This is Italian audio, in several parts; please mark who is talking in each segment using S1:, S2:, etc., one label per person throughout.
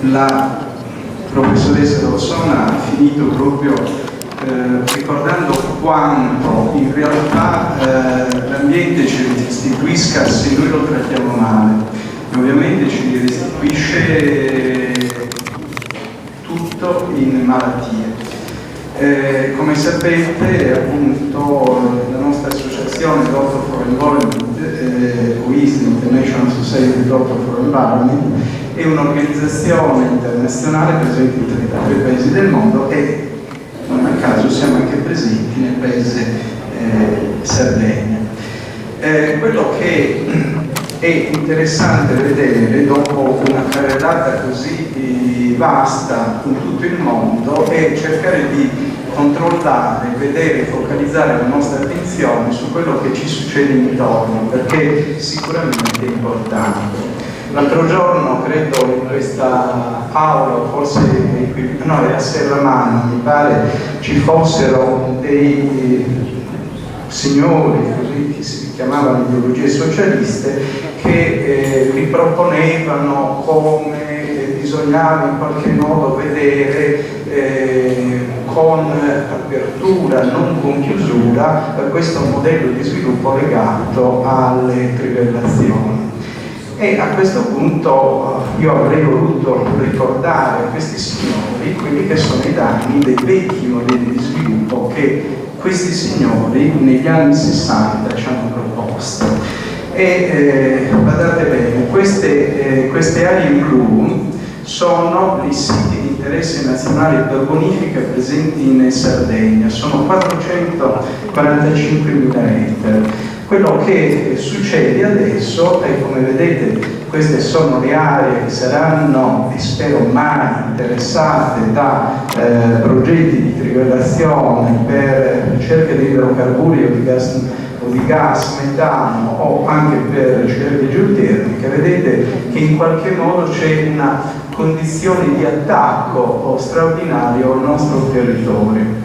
S1: La professoressa Rossona ha finito proprio ricordando quanto in realtà l'ambiente ci restituisca se noi lo trattiamo male. Ovviamente ci restituisce tutto in malattie. Come sapete, appunto, la nostra associazione Doctor for Environment, WISE, International Society Doctor for Environment, è un'organizzazione internazionale presente in 33 paesi del mondo e non a caso siamo anche presenti nel paese Sardegna. Quello che è interessante vedere dopo una carrellata così vasta in tutto il mondo è cercare di controllare, vedere, focalizzare la nostra attenzione su quello che ci succede intorno, perché sicuramente è importante. L'altro giorno, credo in questa aula, forse no, era a Serramano, mi pare, ci fossero dei signori, così che si chiamavano ideologie socialiste, che riproponevano come bisognava in qualche modo vedere con apertura, non con chiusura, questo modello di sviluppo legato alle trivellazioni. E a questo punto io avrei voluto ricordare a questi signori quelli che sono i danni dei vecchi modelli di sviluppo che questi signori negli anni 60 ci hanno proposto. E guardate bene, queste aree blu sono i siti di interesse nazionale per bonifica presenti in Sardegna, sono 445.000 ettari. Quello che succede adesso è, come vedete, queste sono le aree che saranno, e spero mai, interessate da progetti di trivellazione per ricerca di idrocarburi o di gas metano o anche per ricerche geotermiche. Vedete che in qualche modo c'è una condizione di attacco straordinario al nostro territorio.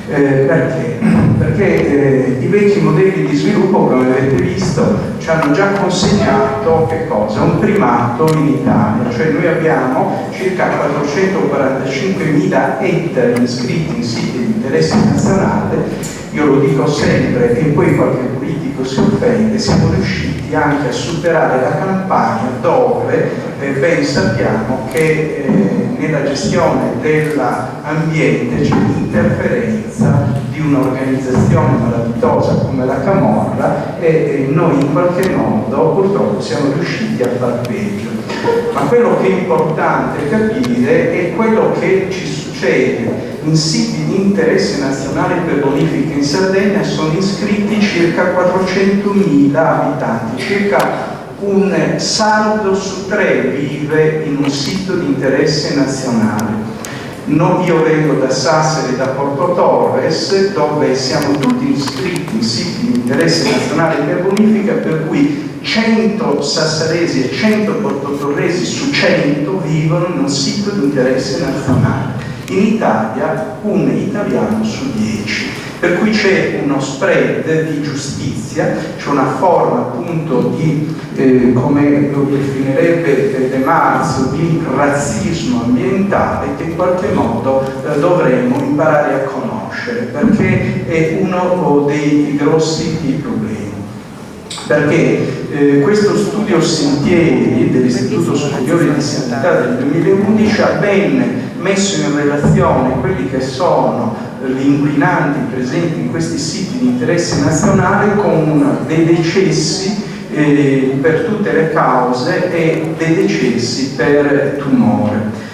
S1: Perché? Perché i vecchi modelli di sviluppo, come avete visto, ci hanno già consegnato che cosa? Un primato in Italia, cioè noi abbiamo circa 445.000 ettari iscritti in siti di interesse nazionale. Io lo dico sempre, e poi qualche politico si offende, siamo riusciti anche a superare la Campania, dove ben sappiamo che nella gestione dell'ambiente c'è l'interferenza di un'organizzazione malavitosa come la Camorra e noi in qualche modo purtroppo siamo riusciti a far peggio. Ma quello che è importante capire è quello che ci succede. In siti di interesse nazionale per bonifica in Sardegna sono iscritti circa 400.000 abitanti, circa un sardo su 3 vive in un sito di interesse nazionale. Io vengo da Sassari e da Porto Torres, dove siamo tutti iscritti in siti di interesse nazionale per bonifica, per cui 100 sassaresi e 100 portotorresi su 100 vivono in un sito di interesse nazionale. In Italia un italiano su 10, per cui c'è uno spread di giustizia, c'è una forma appunto di, come lo definirebbe De Marzo, di razzismo ambientale che in qualche modo dovremmo imparare a conoscere, perché è uno dei grossi problemi. Perché questo studio Sentieri dell'Istituto Superiore di Sanità del 2011 ha ben messo in relazione quelli che sono gli inquinanti presenti in questi siti di interesse nazionale con dei decessi per tutte le cause e dei decessi per tumore.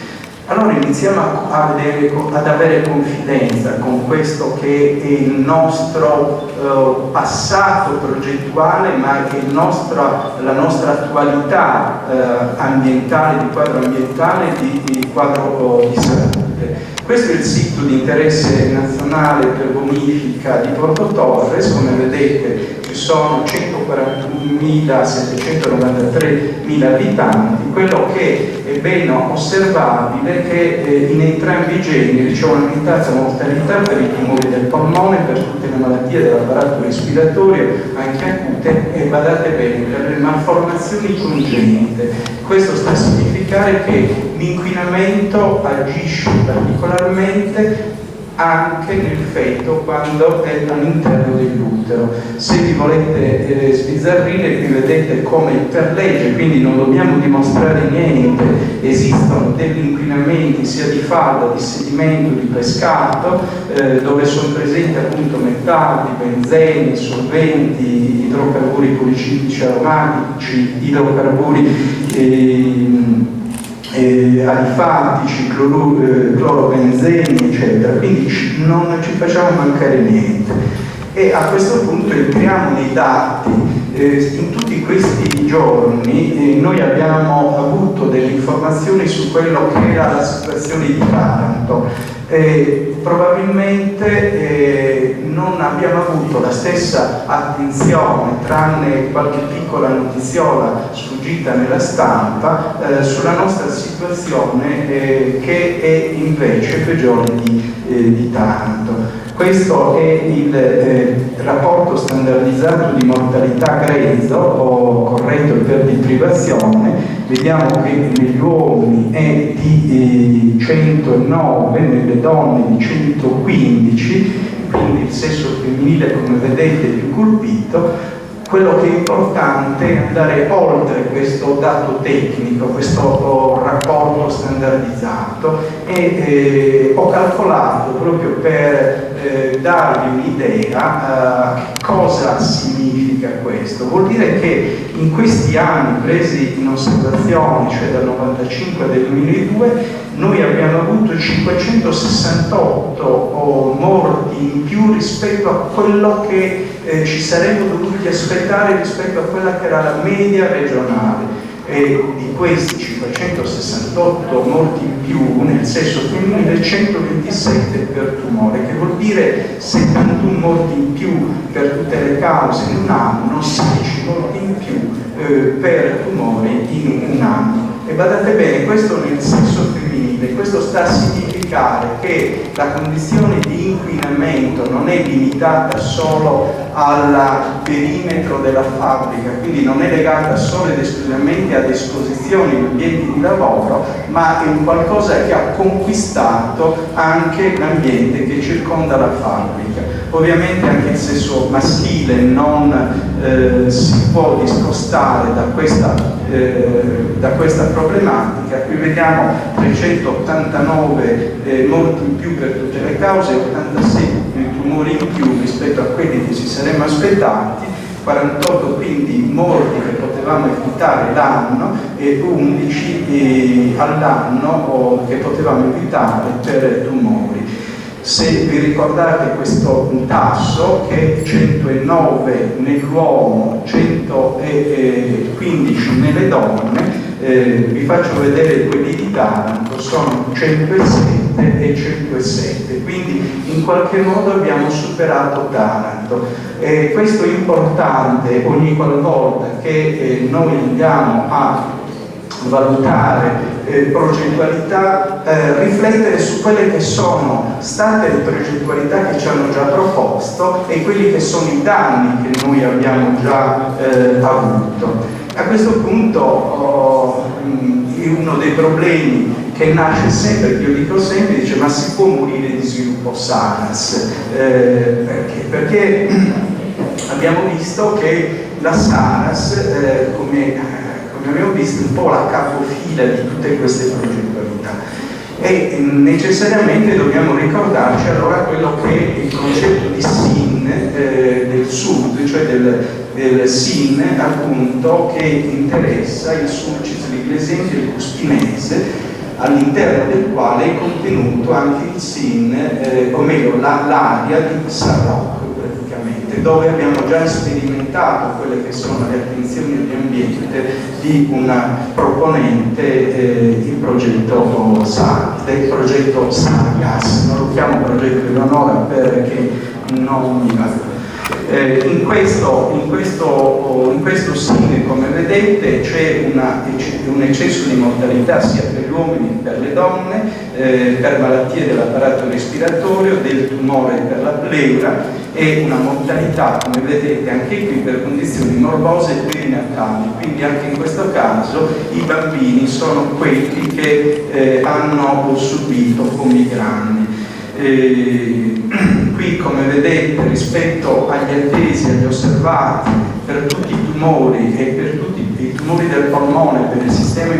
S1: Allora iniziamo ad avere confidenza con questo che è il nostro passato progettuale, ma che è la nostra attualità ambientale, di quadro ambientale, di quadro di salute. Questo è il sito di interesse nazionale per bonifica di Porto Torres. Come vedete ci sono 141.793.000 abitanti. Quello che è ben osservabile è che in entrambi i generi c'è un'aumentata mortalità per i tumori del polmone, per tutte le malattie dell'apparato respiratorio, anche acute, e badate bene, per le malformazioni congenite. Questo sta a significare specificare che l'inquinamento agisce particolarmente anche nel feto quando è all'interno dell'utero. Se vi volete sbizzarrire, qui vedete come per legge, quindi non dobbiamo dimostrare niente, esistono degli inquinamenti sia di falda, di sedimento, di pescato, dove sono presenti appunto metalli, benzeni, solventi, idrocarburi policiclici aromatici, idrocarburi alifatici, clorobenzeni, eccetera, quindi non ci facciamo mancare niente. E a questo punto entriamo nei dati. In tutti questi giorni noi abbiamo avuto delle informazioni su quello che era la situazione di Taranto. Probabilmente non abbiamo avuto la stessa attenzione, tranne qualche piccola notiziola sfuggita nella stampa, sulla nostra situazione che è invece peggiore di Taranto. Questo è il rapporto standardizzato di mortalità grezzo o corretto per deprivazione. Vediamo che negli uomini è di 109, nelle donne di 115, quindi il sesso femminile, come vedete, è più colpito. Quello che è importante è andare oltre questo dato tecnico, questo rapporto standardizzato, e ho calcolato proprio per darvi un'idea cosa significa questo. Vuol dire che in questi anni presi in osservazione, cioè dal 95 al 2002, noi abbiamo avuto 568 morti in più rispetto a quello che ci saremmo dovuti aspettare rispetto a quella che era la media regionale. E di questi 568 morti in più nel sesso femminile, 127 per tumore, che vuol dire 71 morti in più per tutte le cause in un anno, 16 morti in più per tumori in un anno. E badate bene, questo nel sesso femminile, questo sta a significare che la condizione di inquinamento non è limitata solo al perimetro della fabbrica, quindi non è legata solo ed esclusivamente ad esposizioni in ambienti di lavoro, ma è un qualcosa che ha conquistato anche l'ambiente che circonda la fabbrica. Ovviamente anche il sesso maschile non si può discostare da questa problematica. Qui vediamo 389 morti in più per tutte le cause, 86 tumori in più rispetto a quelli che ci saremmo aspettati, 48 quindi morti che potevamo evitare l'anno e 11 all'anno che potevamo evitare per tumori. Se vi ricordate questo tasso, che è 109 nell'uomo, 115 nelle donne, vi faccio vedere quelli di Taranto, sono 107 e 107, quindi in qualche modo abbiamo superato Taranto. Questo è importante ogni qualvolta che noi andiamo a valutare progettualità, riflettere su quelle che sono state le progettualità che ci hanno già proposto e quelli che sono i danni che noi abbiamo già avuto. A questo punto uno dei problemi che nasce sempre, che io dico sempre, dice: ma si può morire di sviluppo SANAS? Perché abbiamo visto che la SANAS, come abbiamo visto, un po' la capofila di tutte queste progettualità, e necessariamente dobbiamo ricordarci allora quello che è il concetto di SIN del sud, cioè del SIN appunto, che interessa il Sulcis, l'Iglesiense e il Cuspinese, all'interno del quale è contenuto anche il SIN, o meglio l'area di Sarroch, dove abbiamo già sperimentato quelle che sono le attenzioni di ambiente di una proponente, il progetto del progetto SAGAS. Non lo chiamo progetto Eleonora perché non mi va. In questo sine, come vedete, c'è un eccesso di mortalità sia per gli uomini che per le donne, per malattie dell'apparato respiratorio, del tumore per la pleura, e una mortalità, come vedete, anche qui per condizioni morbose perinatali. Quindi anche in questo caso i bambini sono quelli che hanno subito come i grandi. Qui, come vedete, rispetto agli attesi, agli osservati per tutti i tumori e per tutti i tumori del polmone, per il sistema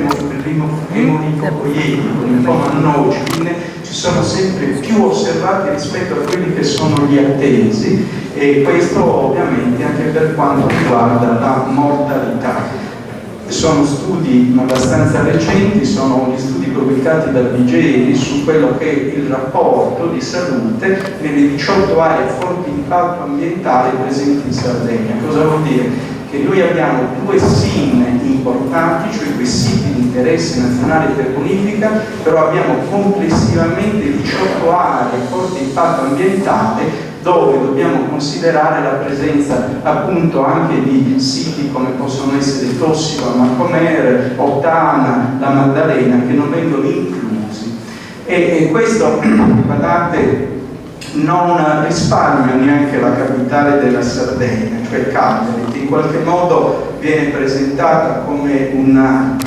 S1: emolipoietico, linfoma Hodgkin, ci sono sempre più osservati rispetto a quelli che sono gli attesi, e questo ovviamente anche per quanto riguarda la mortalità. Sono studi abbastanza recenti, sono gli studi pubblicati dal Vigeri su quello che è il rapporto di salute nelle 18 aree a forte impatto ambientale presenti in Sardegna. Cosa vuol dire? Che noi abbiamo 2 SIN importanti, cioè 2 siti di interesse nazionale per bonifica, però abbiamo complessivamente 18 aree a forte impatto ambientale, dove dobbiamo considerare la presenza appunto anche di siti come possono essere Tossico, Marcomer, Ottana, la Maddalena, che non vengono inclusi. E questo, guardate, non risparmia neanche la capitale della Sardegna, cioè Cagliari, che in qualche modo viene presentata come una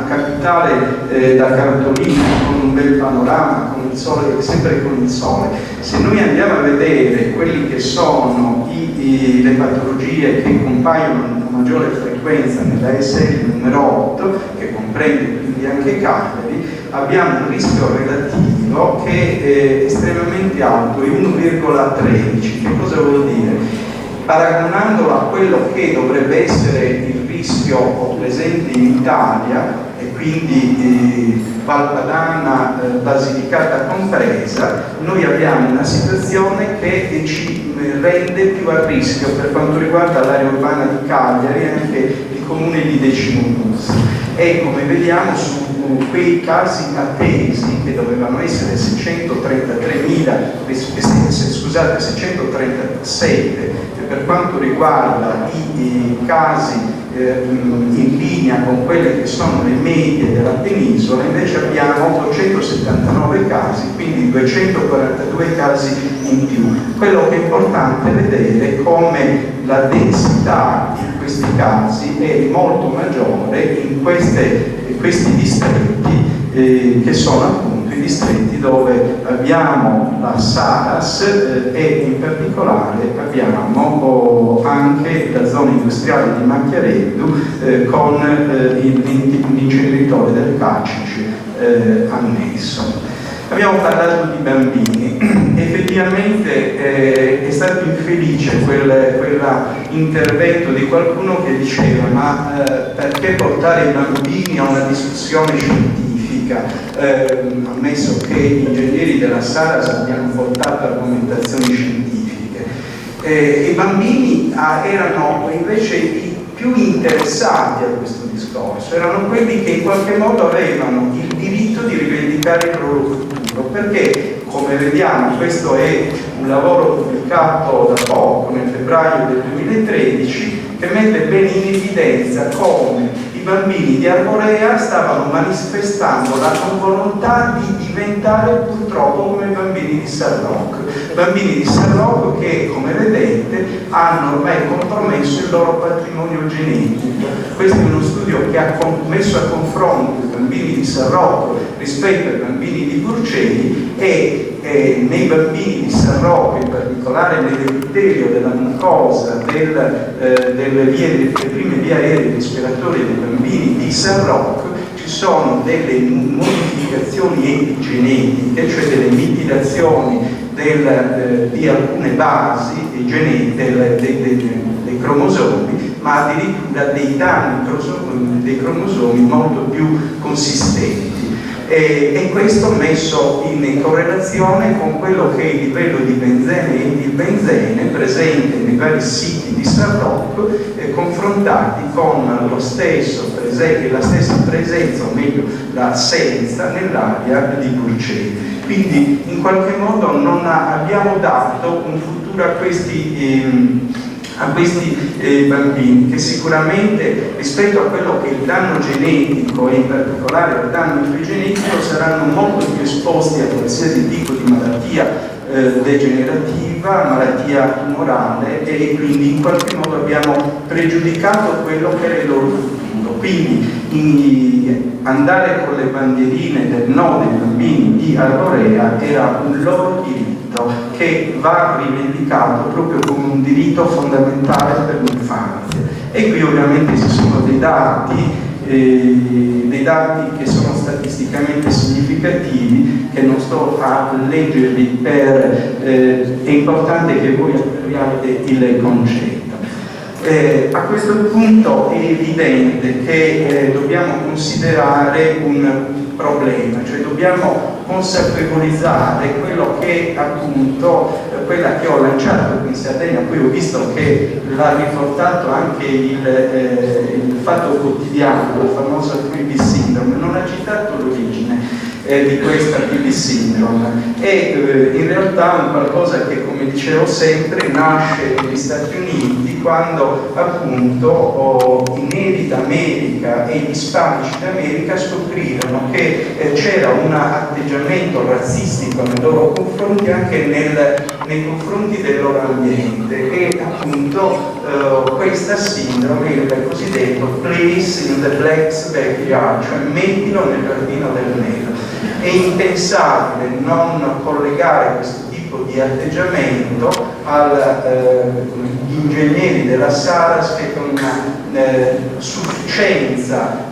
S1: capitale da cartolina, con un bel panorama, con il sole, sempre con il sole. Se noi andiamo a vedere quelli che sono le patologie che compaiono con maggiore frequenza nella SL numero 8, che comprende quindi anche Cagliari, abbiamo un rischio relativo che è estremamente alto, è 1,13. Che cosa vuol dire? Paragonandolo a quello che dovrebbe essere il rischio presente in Italia, e quindi Valpadana, Basilicata compresa, noi abbiamo una situazione che ci rende più a rischio per quanto riguarda l'area urbana di Cagliari e anche il comune di Decimomus. E come vediamo, su quei casi attesi, che dovevano essere 637 per quanto riguarda i casi in linea con quelle che sono le medie della penisola, invece abbiamo 879 casi, quindi 242 casi in più. Quello che è importante vedere è come la densità di questi casi è molto maggiore in questi distretti, che sono appunto i distretti dove abbiamo la Saras, e in particolare abbiamo anche la zona industriale di Macchiareddu, con l'inceneritore del Cacici annesso. Abbiamo parlato di bambini. Effettivamente è stato infelice quell'intervento di qualcuno che diceva: ma perché portare i bambini a una discussione scientifica? Ammesso che gli ingegneri della Saras abbiano portato argomentazioni scientifiche. I bambini erano invece i più interessati a questo discorso, erano quelli che in qualche modo avevano il diritto di rivendicare il loro futuro, perché, come vediamo, questo è un lavoro pubblicato da poco, nel febbraio del 2013, che mette bene in evidenza come i bambini di Arborea stavano manifestando la non volontà di diventare purtroppo come i bambini di San Rocco. Bambini di San Rocco che, come vedete, hanno ormai compromesso il loro patrimonio genetico. Questo è uno studio che ha messo a confronto i bambini di San Rocco rispetto ai bambini di Burcei, e nei bambini di San Rocco, in particolare nell'epitelio della mucosa delle prime vie aeree respiratorie dei bambini di San Rocco, ci sono delle modificazioni epigenetiche, cioè delle mitilazioni di alcune basi dei cromosomi, ma addirittura dei danni dei cromosomi molto più consistenti. E questo messo in correlazione con quello che è il livello di benzene e di benzene presente nei vari siti di Sarroch, confrontati con la stessa presenza, o meglio l'assenza nell'area di Burcelli. Quindi in qualche modo non abbiamo dato un futuro a questi bambini, che sicuramente rispetto a quello che è il danno genetico e in particolare al danno epigenetico saranno molto più esposti a qualsiasi tipo di malattia degenerativa, malattia tumorale, e quindi in qualche modo abbiamo pregiudicato quello che era il loro futuro. Quindi andare con le bandierine del no dei bambini di Arborea era un loro diritto che va rivendicato proprio come un diritto fondamentale per l'infanzia. E qui ovviamente ci sono dei dati che sono statisticamente significativi, che non sto a leggervi, è importante che voi afferriate il concetto. A questo punto è evidente che dobbiamo considerare un problema, cioè dobbiamo consapevolizzare quello che appunto quella che ho lanciato in Sardegna. Poi ho visto che l'ha riportato anche il Fatto Quotidiano, la famosa PB Syndrome, non ha citato l'origine di questa PB Syndrome, e in realtà è un qualcosa che, come dicevo sempre, nasce negli Stati Uniti, quando appunto i neri d'America e gli ispanici d'America scoprirono che c'era un atteggiamento razzistico nei loro confronti, anche nei confronti del loro ambiente, e appunto questa sindrome, il cosiddetto place in the black's backyard, cioè mettilo nel giardino del nero. È impensabile non collegare questo tipo di atteggiamento agli ingegneri della Saras, che con una sufficienza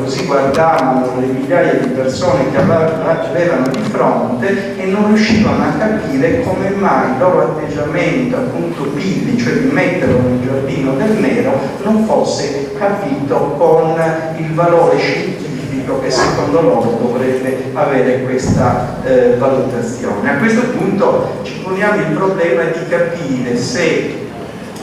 S1: così guardavano le migliaia di persone che avevano di fronte e non riuscivano a capire come mai il loro atteggiamento appunto pilli, cioè di metterlo nel giardino del nero, non fosse capito con il valore scientifico che secondo loro dovrebbe avere questa valutazione. A questo punto ci poniamo il problema di capire se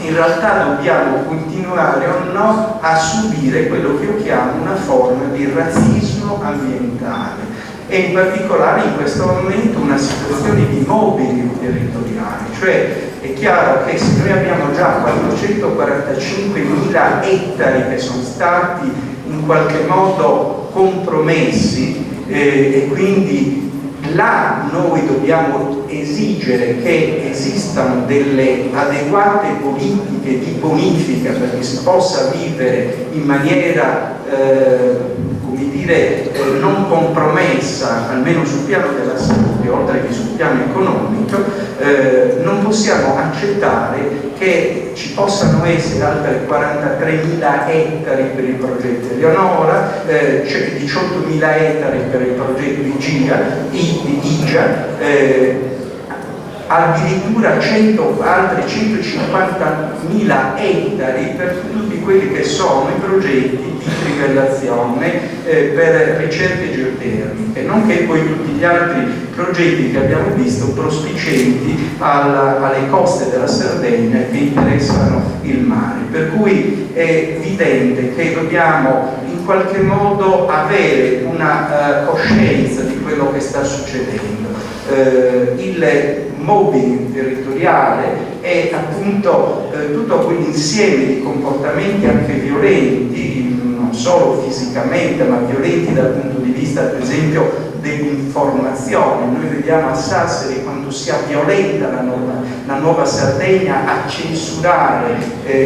S1: in realtà dobbiamo continuare o no a subire quello che io chiamo una forma di razzismo ambientale, e in particolare in questo momento una situazione di mobbing territoriale. Cioè è chiaro che se noi abbiamo già 445.000 ettari che sono stati in qualche modo compromessi, e quindi là noi dobbiamo esigere che esistano delle adeguate politiche di bonifica perché si possa vivere in maniera come dire non compromessa, almeno sul piano della salute, oltre che sul piano economico. Non possiamo accettare che ci possano essere altri 43.000 ettari per il progetto Eleonora, 18.000 ettari per il progetto IGA, addirittura altri 150.000 ettari per tutti quelli che sono i progetti di trivellazione per ricerche geotermiche, nonché poi tutti gli altri progetti che abbiamo visto prospicienti alle coste della Sardegna che interessano il mare. Per cui è evidente che dobbiamo in qualche modo avere una coscienza di quello che sta succedendo. Il mobbing territoriale è appunto tutto quell'insieme di comportamenti anche violenti, non solo fisicamente ma violenti dal punto di vista per esempio dell'informazione. Noi vediamo a Sassari quanto sia violenta la nuova Sardegna a censurare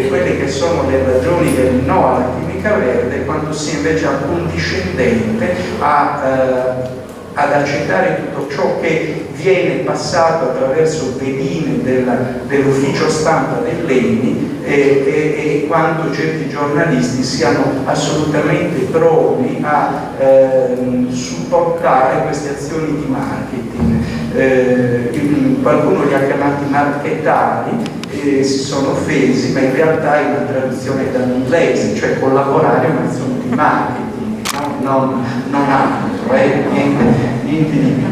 S1: quelle che sono le ragioni del no alla chimica verde, quanto sia invece accondiscendente ad accettare tutto ciò che viene passato attraverso veline dell'ufficio stampa dell'ENI, e quanto certi giornalisti siano assolutamente pronti a supportare queste azioni di marketing. Qualcuno li ha chiamati marchettari, si sono offesi, ma in realtà è una traduzione dall'inglese, cioè collaborare a un'azione di marketing, no? non altro, niente di più.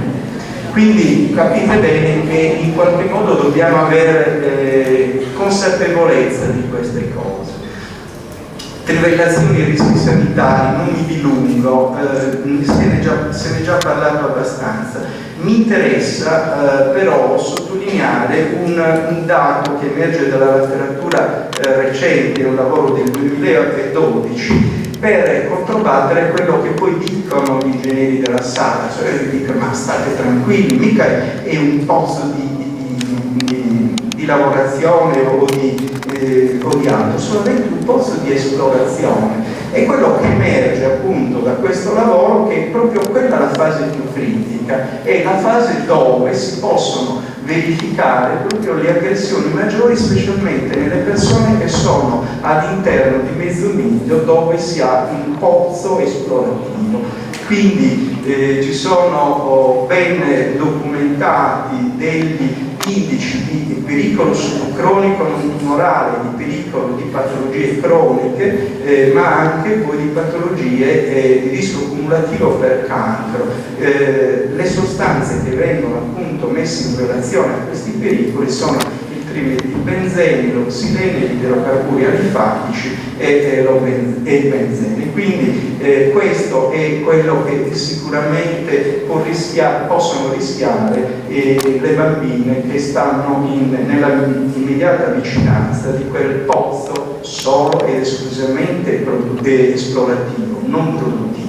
S1: Quindi capite bene che in qualche modo dobbiamo avere consapevolezza di queste cose. Trivellazioni e rischi sanitari, non mi dilungo, se ne è già parlato abbastanza. Mi interessa però sottolineare un dato che emerge dalla letteratura recente, un lavoro del 2012, per controbattere quello che poi dicono gli ingegneri della sala, cioè dicono ma state tranquilli, mica è un pozzo di lavorazione o di altro, solamente un pozzo di esplorazione. E quello che emerge appunto da questo lavoro che è proprio quella la fase più critica, è la fase dove si possono verificare proprio le aggressioni maggiori, specialmente nelle persone che sono all'interno di mezzo miglio dove si ha un pozzo esplorativo. Quindi ci sono ben documentati degli indici di pericolo subcronico non tumorale, di pericolo di patologie croniche, ma anche poi di patologie di rischio cumulativo per cancro. Le sostanze che vengono appunto messe in relazione a questi pericoli sono il benzene, l'ossilene, gli idrocarburi alifatici e il benzene. Quindi questo è quello che sicuramente possono rischiare le bambine che stanno nella immediata vicinanza di quel pozzo solo ed esclusivamente esplorativo, non produttivo.